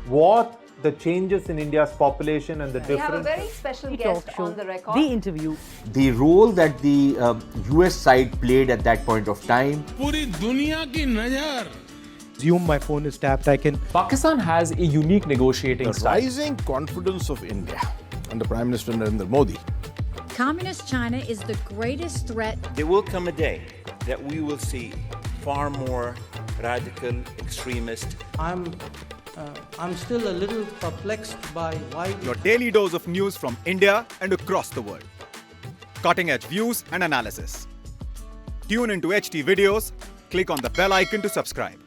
what the changes in India's population and the We have a difference. very special guest on the record. The interview. The role that the US side played at that point of time. पूरी दुनिया की नजर Assume my phone is tapped, I can. Pakistan has a unique negotiating The style. rising confidence of India under Prime Minister Narendra Modi. Communist China is the greatest threat. There will come a day that we will see far more radical extremist. I'm still a little perplexed by why. Your daily dose of news from India and across the world. Cutting edge views and analysis. Tune into HT videos. Click on the bell icon to subscribe.